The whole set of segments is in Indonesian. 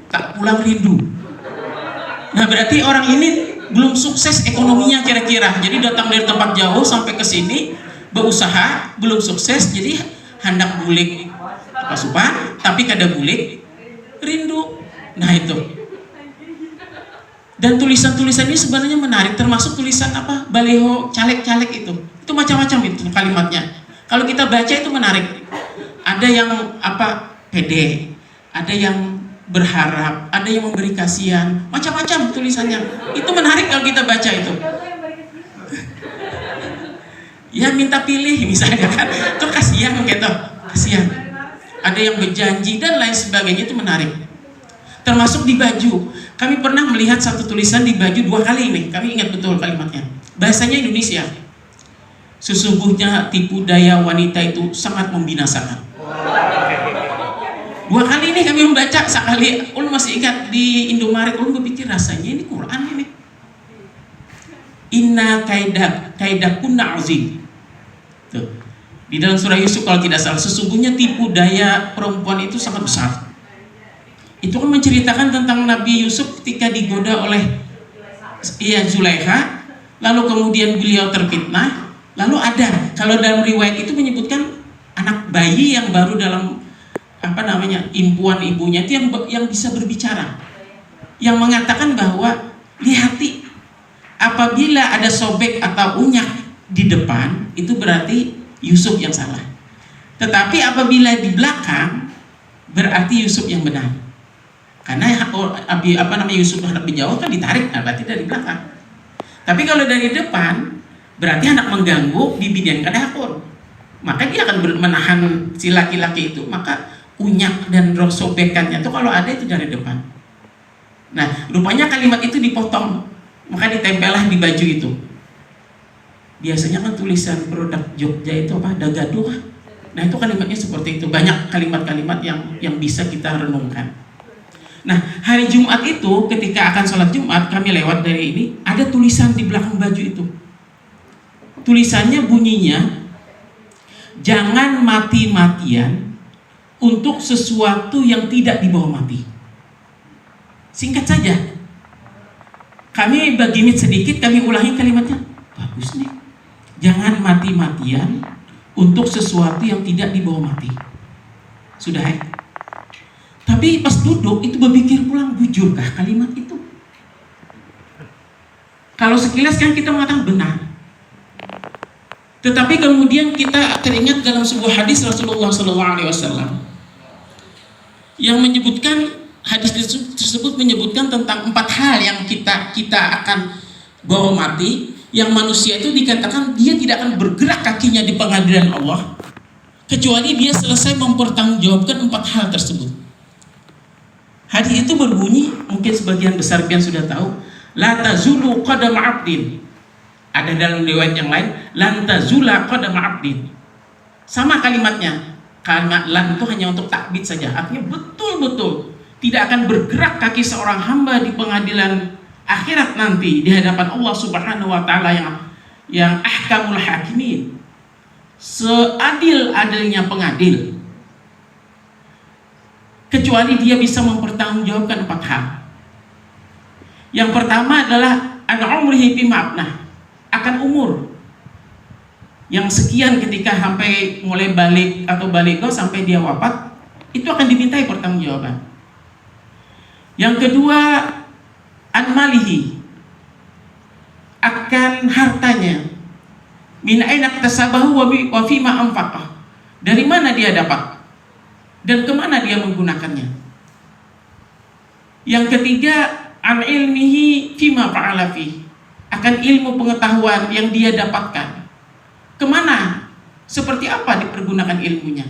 tak pulang rindu. Nah berarti orang ini belum sukses ekonominya kira-kira. Jadi datang dari tempat jauh sampai ke sini berusaha belum sukses, jadi hendak bulik pasupan tapi kada bulik rindu. Nah itu. Dan tulisan-tulisan ini sebenarnya menarik, termasuk tulisan apa baliho caleg-caleg itu macam-macam itu kalimatnya. Kalau kita baca itu menarik. Ada yang apa pede, ada yang berharap, ada yang memberi kasihan, macam-macam tulisannya. Itu menarik kalau kita baca itu. Ya minta pilih misalnya kan, itu kasihan gitu, kasihan. Ada yang berjanji dan lain sebagainya, itu menarik. Termasuk di baju. Kami pernah melihat satu tulisan di baju 2 kali ini. Kami ingat betul kalimatnya. Bahasanya Indonesia. Sesungguhnya tipu daya wanita itu sangat membinasakan. 2 kali ini kami membaca, sekali ulun masih ingat di Indomaret, ulun berpikir rasanya ini Quran ini. Inna kaidakunna azim. Tuh. Di dalam surah Yusuf kalau tidak salah, sesungguhnya tipu daya perempuan itu sangat besar. Itu kan menceritakan tentang Nabi Yusuf ketika digoda oleh Zulaikha, lalu kemudian beliau terfitnah, lalu ada, kalau dalam riwayat itu menyebutkan anak bayi yang baru dalam impuan ibunya itu yang bisa berbicara, yang mengatakan bahwa lihati, apabila ada sobek atau unyak di depan itu berarti Yusuf yang salah, tetapi apabila di belakang berarti Yusuf yang benar, karena Yusuf lebih jauh kan ditarik, nah berarti dari belakang. Tapi kalau dari depan berarti anak mengganggu bibinya kada hakun, maka dia akan menahan si laki-laki itu, maka unyak dan sobekannya itu kalau ada itu dari depan. Nah rupanya kalimat itu dipotong, maka ditempellah di baju itu. Biasanya kan tulisan produk Jogja itu apa, dagaduh. Nah itu kalimatnya seperti itu. Banyak kalimat-kalimat yang bisa kita renungkan. Nah hari Jumat itu ketika akan sholat Jumat, kami lewat dari ini, ada tulisan di belakang baju itu. Tulisannya bunyinya, jangan mati-matian untuk sesuatu yang tidak dibawa mati. Singkat saja. Kami bagi sedikit, kami ulangi kalimatnya. Bagus nih. Jangan mati-matian untuk sesuatu yang tidak dibawa mati. Sudah ya? Tapi pas duduk itu berpikir pulang, bujurkah kalimat itu? Kalau sekilas kan kita mengatakan benar. Tetapi kemudian kita teringat dalam sebuah hadis Rasulullah SAW yang menyebutkan, hadis tersebut menyebutkan tentang 4 hal yang kita akan bawa mati, yang manusia itu dikatakan dia tidak akan bergerak kakinya di pengadilan Allah kecuali dia selesai mempertanggungjawabkan 4 hal tersebut. Hadis itu berbunyi, mungkin sebagian besar kalian sudah tahu, la tazulu qadam 'abdin. Ada dalam riwayat yang lain, lan tazula qadam 'abdin. Sama kalimatnya. Kalimat lan itu hanya untuk takbid saja. Artinya betul-betul tidak akan bergerak kaki seorang hamba di pengadilan akhirat nanti di hadapan Allah Subhanahu wa taala yang ahkamul hakimin. Seadil-adilnya pengadil. Kecuali dia bisa mempertanggungjawabkan 4 hal. Yang pertama adalah an umrihi fi ma'abnah, akan umur yang sekian ketika sampai mulai balik atau baligho sampai dia wafat, itu akan dimintai pertanggungjawaban. Yang kedua, an malihi, akan hartanya, min aina iktasabahu wa fima anfaqah, dari mana dia dapat dan kemana dia menggunakannya. Yang ketiga, an ilmihi fima fa'ala fi, akan ilmu pengetahuan yang dia dapatkan, kemana, seperti apa dipergunakan ilmunya.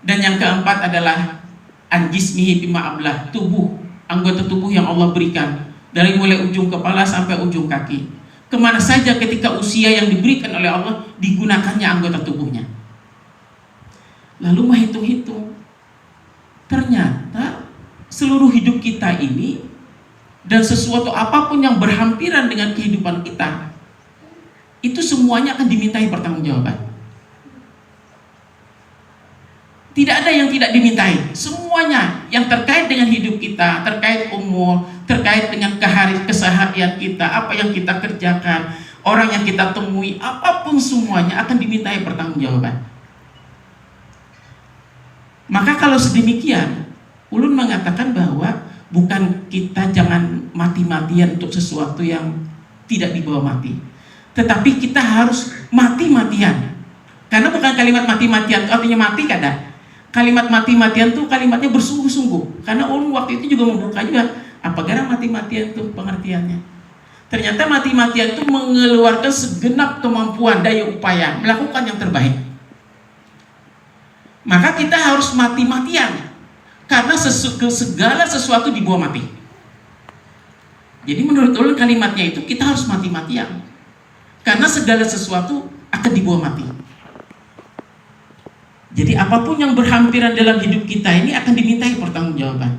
Dan yang keempat adalah an jismihi fima ablah, tubuh, anggota tubuh yang Allah berikan, dari mulai ujung kepala sampai ujung kaki, kemana saja ketika usia yang diberikan oleh Allah digunakannya anggota tubuhnya. Lalu menghitung-hitung, ternyata seluruh hidup kita ini dan sesuatu apapun yang berhampiran dengan kehidupan kita, itu semuanya akan dimintai pertanggungjawaban. Tidak ada yang tidak dimintai. Semuanya yang terkait dengan hidup kita kita, terkait umur, terkait dengan keseharian kita, apa yang kita kerjakan, orang yang kita temui, apapun semuanya akan dimintai pertanggungjawaban. Maka kalau sedemikian, ulun mengatakan bahwa bukan kita jangan mati-matian untuk sesuatu yang tidak dibawa mati, tetapi kita harus mati-matian. Karena bukan kalimat mati-matian artinya mati kada. Kalimat mati-matian tuh kalimatnya bersungguh-sungguh. Karena ulun waktu itu juga membuka juga apa gara mati-matian tuh pengertiannya. Ternyata mati-matian itu mengeluarkan segenap kemampuan daya upaya melakukan yang terbaik. Maka kita harus mati-matian karena segala sesuatu dibawa mati. Jadi menurut ulun kalimatnya itu kita harus mati-matian karena segala sesuatu akan dibawa mati. Jadi apapun yang berhampiran dalam hidup kita ini akan dimintai pertanggungjawaban.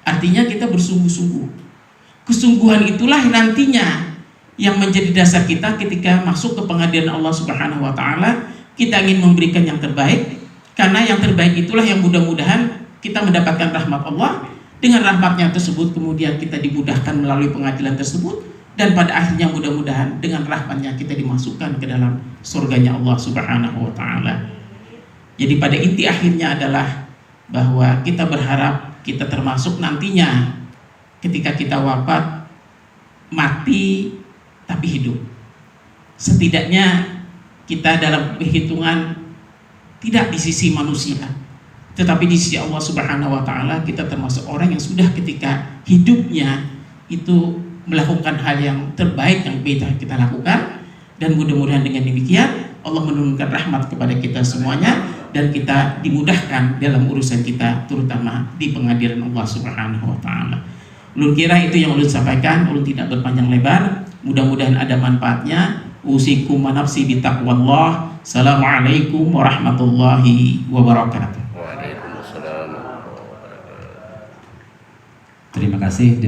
Artinya kita bersungguh-sungguh. Kesungguhan itulah nantinya yang menjadi dasar kita ketika masuk ke pengadilan Allah Subhanahu wa taala. Kita ingin memberikan yang terbaik, karena yang terbaik itulah yang mudah-mudahan kita mendapatkan rahmat Allah. Dengan rahmatnya tersebut kemudian kita dimudahkan melalui pengadilan tersebut, dan pada akhirnya mudah-mudahan dengan rahmatnya kita dimasukkan ke dalam surganya Allah Subhanahu wa taala. Jadi pada inti akhirnya adalah bahwa kita berharap kita termasuk nantinya ketika kita wafat, mati tapi hidup. Setidaknya kita dalam perhitungan tidak di sisi manusia, tetapi di sisi Allah Subhanahu wa taala kita termasuk orang yang sudah ketika hidupnya itu melakukan hal yang terbaik yang bisa kita lakukan. Dan mudah-mudahan dengan demikian Allah menurunkan rahmat kepada kita semuanya dan kita dimudahkan dalam urusan kita, terutama di pengadilan Allah Subhanahu wa taala. Ulun kira itu yang ulun sampaikan, ulun tidak berpanjang lebar. Mudah-mudahan ada manfaatnya. Usikum wa nafsi bitaqwallah. Assalamualaikum warahmatullahi wabarakatuh. Waalaikumsalam. Terima kasih.